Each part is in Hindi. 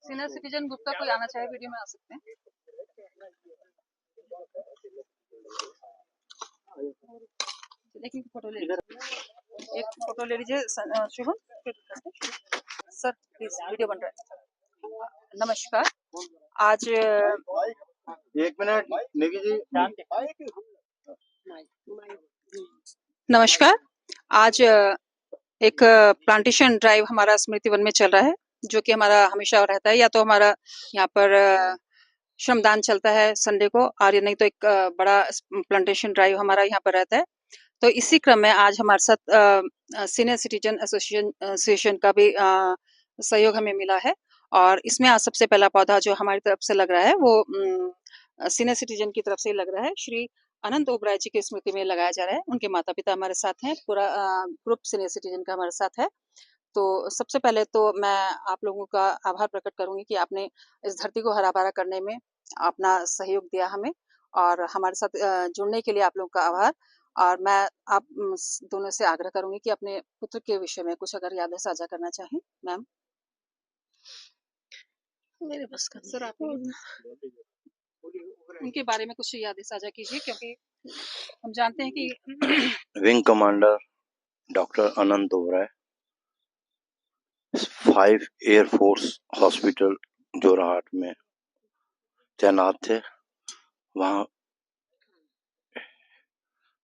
सीनियर सिटीजन ग्रुप का कोई आना चाहे वीडियो में आ सकते हैं। देखिए फोटो ले लीजिए, एक फोटो ले लीजिए शुभम। सर प्लीज वीडियो बन रहा है। नमस्कार। आज एक मिनट निकी जी। नमस्कार। आज एक प्लांटेशन ड्राइव हमारा स्मृति वन में चल रहा है, जो कि हमारा हमेशा रहता है। या तो हमारा यहाँ पर श्रमदान चलता है संडे को, और नहीं तो एक बड़ा प्लांटेशन ड्राइव हमारा यहाँ पर रहता है। तो इसी क्रम में आज हमारे साथ सीनियर सिटीजन एसोसिएशन का भी सहयोग हमें मिला है। और इसमें आज सबसे पहला पौधा जो हमारी तरफ से लग रहा है वो सीनियर सिटीजन की तरफ से लग रहा है। श्री अनंत ओबराय जी की स्मृति में लगाया जा रहा है। उनके माता पिता हमारे साथ हैं, पूरा ग्रुप सीनियर सिटीजन का हमारे साथ है। तो सबसे पहले तो मैं आप लोगों का आभार प्रकट करूंगी कि आपने इस धरती को हरा भरा करने में अपना सहयोग दिया हमें, और हमारे साथ जुड़ने के लिए आप लोगों का आभार। और मैं आप दोनों से आग्रह करूंगी कि अपने पुत्र के विषय में कुछ अगर यादें साझा करना चाहें मैम। मेरे बस का सर आप उनके बारे में कुछ यादें साझा कीजिए, क्योंकि हम जानते हैं कि विंग कमांडर डॉक्टर अनंत ओबराय 5 एयरफोर्स हॉस्पिटल जोरहाट में तैनात थे। वहां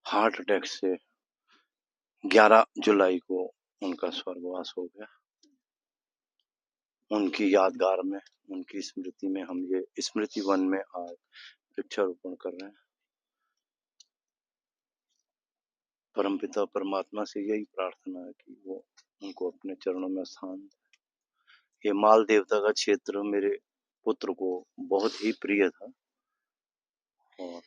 हार्ट अटैक से 11 जुलाई को उनका स्वर्गवास हो गया। उनकी यादगार में, उनकी स्मृति में हम ये स्मृति वन में आज वृक्षारोपण कर रहे हैं। परमपिता परमात्मा से यही प्रार्थना है कि वो उनको अपने चरणों में स्थान दे। ये माल देवता का क्षेत्र मेरे पुत्र को बहुत ही प्रिय था, और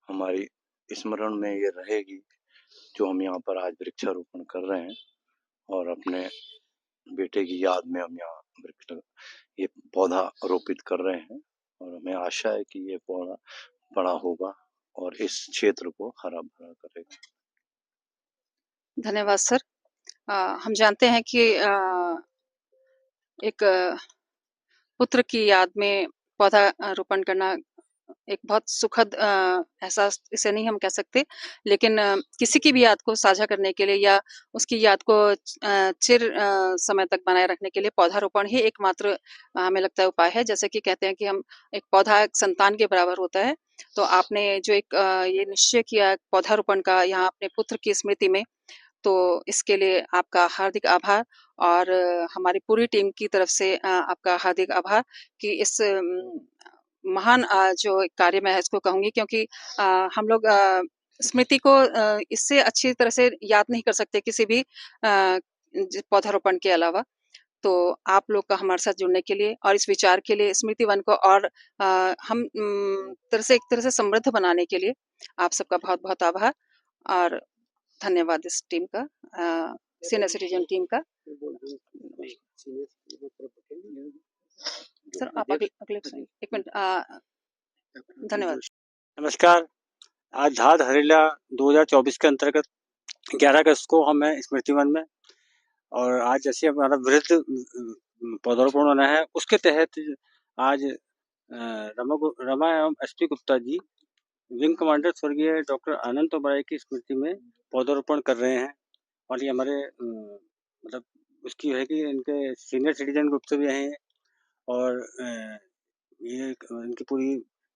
हमारी स्मरण में ये रहेगी जो हम यहाँ पर आज वृक्षारोपण कर रहे हैं। और अपने बेटे की याद में हम यहाँ ये पौधा रोपित कर रहे हैं, और हमें आशा है कि ये पौधा बड़ा होगा और इस क्षेत्र को हरा भरा करेगा। धन्यवाद सर। हम जानते हैं कि एक पुत्र की याद में पौधा रोपण करना एक बहुत सुखद एहसास इसे नहीं हम कह सकते, लेकिन किसी की भी याद को साझा करने के लिए या उसकी याद को चिर समय तक बनाए रखने के लिए पौधारोपण ही एकमात्र हमें लगता है उपाय है। जैसे कि कहते हैं कि हम एक पौधा एक संतान के बराबर होता है। तो आपने जो एक ये निश्चय किया पौधारोपण का यहाँ अपने पुत्र की स्मृति में, तो इसके लिए आपका हार्दिक आभार। और हमारी पूरी टीम की तरफ से आपका हार्दिक आभार कि इस महान जो कार्य मैं इसको कहूँगी, क्योंकि हम लोग स्मृति को इससे अच्छी तरह से याद नहीं कर सकते किसी भी पौधारोपण के अलावा। तो आप लोग का हमारे साथ जुड़ने के लिए और इस विचार के लिए, स्मृति वन को और हम एक तरह से समृद्ध बनाने के लिए आप सबका बहुत बहुत आभार और धन्यवाद इस टीम का, सीनियर सिटीजन टीम का। सर आप अगले एक मिनट, धन्यवाद। नमस्कार। आज धाद हरेला 2024 के अंतर्गत 11 अगस्त को हम हैं स्मृति वन में, और आज जैसे हमारा वृद्ध पौधारोपण होना है, उसके तहत आज रमा एवं SP Gupta ji wing commander स्वर्गीय डॉक्टर अनंत ओबराय की स्मृति में पौधारोपण कर रहे हैं। और ये हमारे मतलब उसकी है कि इनके सीनियर सिटीजन ग्रुप से भी हैं, और ये इनकी पूरी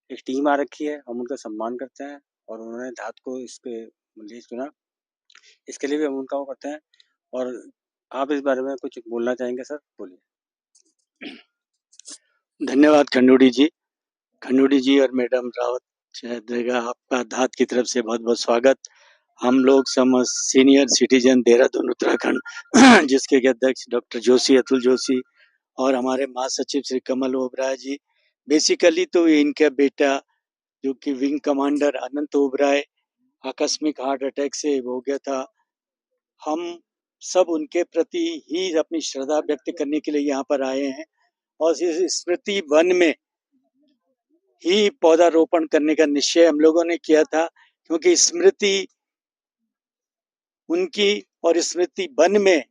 एक टीम आ रखी है। हम उनका सम्मान करते हैं, और उन्होंने धात को इसके लिए चुना, इसके लिए भी हम उनका वो करते हैं। और आप इस बारे में कुछ बोलना चाहेंगे सर? बोलिए। धन्यवाद खंडूड़ी जी। खंडूड़ी जी और मैडम रावत चौधरीगा, आपका धात की तरफ से बहुत बहुत स्वागत। हम लोग सीनियर सिटीजन देहरादून उत्तराखंड जिसके अध्यक्ष डॉक्टर जोशी, अतुल जोशी, और हमारे महासचिव श्री कमल ओबराय जी। बेसिकली तो इनका बेटा जो कि विंग कमांडर अनंत ओबराय आकस्मिक हार्ट अटैक से हो गया था। हम सब उनके प्रति ही अपनी श्रद्धा व्यक्त करने के लिए यहाँ पर आए हैं, और इस स्मृति वन में ही पौधारोपण करने का निश्चय हम लोगों ने किया था, क्योंकि स्मृति उनकी और स्मृति वन में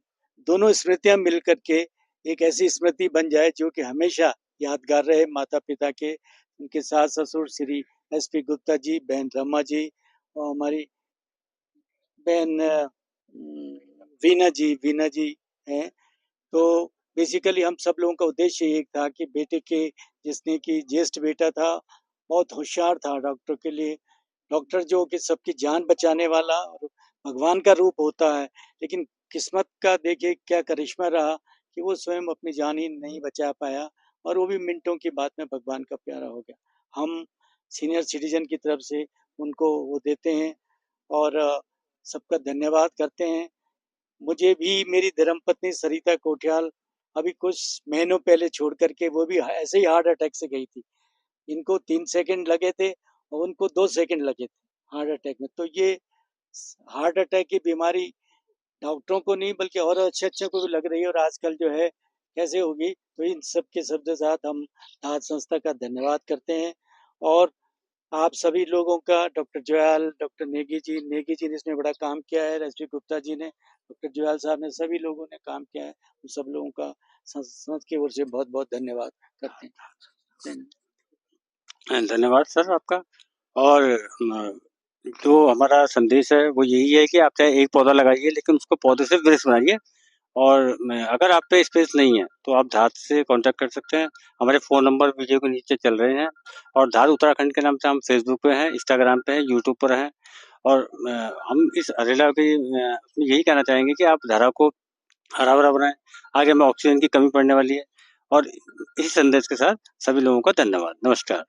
दोनों स्मृतियां मिलकर के एक ऐसी स्मृति बन जाए जो कि हमेशा यादगार रहे। माता पिता के, उनके सास ससुर श्री SP गुप्ता जी, बहन रमा जी और हमारी बहन वीना जी हैं। तो बेसिकली हम सब लोगों का उद्देश्य एक था कि बेटे के, जिसने कि ज्येष्ठ बेटा था, बहुत होशियार था डॉक्टर के लिए। डॉक्टर जो कि सबकी जान बचाने वाला और भगवान का रूप होता है, लेकिन किस्मत का देखिए क्या करिश्मा रहा कि वो स्वयं अपनी जान ही नहीं बचा पाया और वो भी मिनटों की बात में भगवान का प्यारा हो गया। हम सीनियर सिटीजन की तरफ से उनको वो देते हैं और सबका धन्यवाद करते हैं। मुझे भी मेरी धर्मपत्नी सरिता कोठियाल अभी कुछ महीनों पहले छोड़ करके वो भी ऐसे ही हार्ट अटैक से गई थी। इनको 3 सेकंड लगे थे और उनको 2 सेकंड लगे थे हार्ट अटैक में। तो ये हार्ट अटैक की बीमारी डॉक्टरों को नहीं बल्कि और अच्छे को भी लग रही है और आजकल जो है कैसे होगी। तो इन सब के शब्द साथ हम दाद संस्था का धन्यवाद करते हैं और आप सभी लोगों का, डॉक्टर जयाल, डॉक्टर नेगी जी ने इसमें बड़ा काम किया है, SP गुप्ता जी ने, डॉक्टर जयाल साहब ने, सभी लोगों ने काम किया है। उन सब लोगों का संस्था की ओर से बहुत बहुत धन्यवाद करते हैं। धन्यवाद सर आपका। और जो हमारा संदेश है वो यही है कि आप चाहे एक पौधा लगाइए लेकिन उसको पौधे से वृक्ष बनाइए। और अगर आप पे स्पेस नहीं है तो आप धात से कांटेक्ट कर सकते हैं। हमारे फ़ोन नंबर वीडियो के नीचे चल रहे हैं और धात उत्तराखंड के नाम से हम फेसबुक पे हैं, इंस्टाग्राम पे हैं, यूट्यूब पर हैं। और हम इस हरेला की यही कहना चाहेंगे कि आप धारा को हरा-भरा बनाएँ। आगे हमें ऑक्सीजन की कमी पड़ने वाली है। और इसी संदेश के साथ सभी लोगों का धन्यवाद। नमस्कार।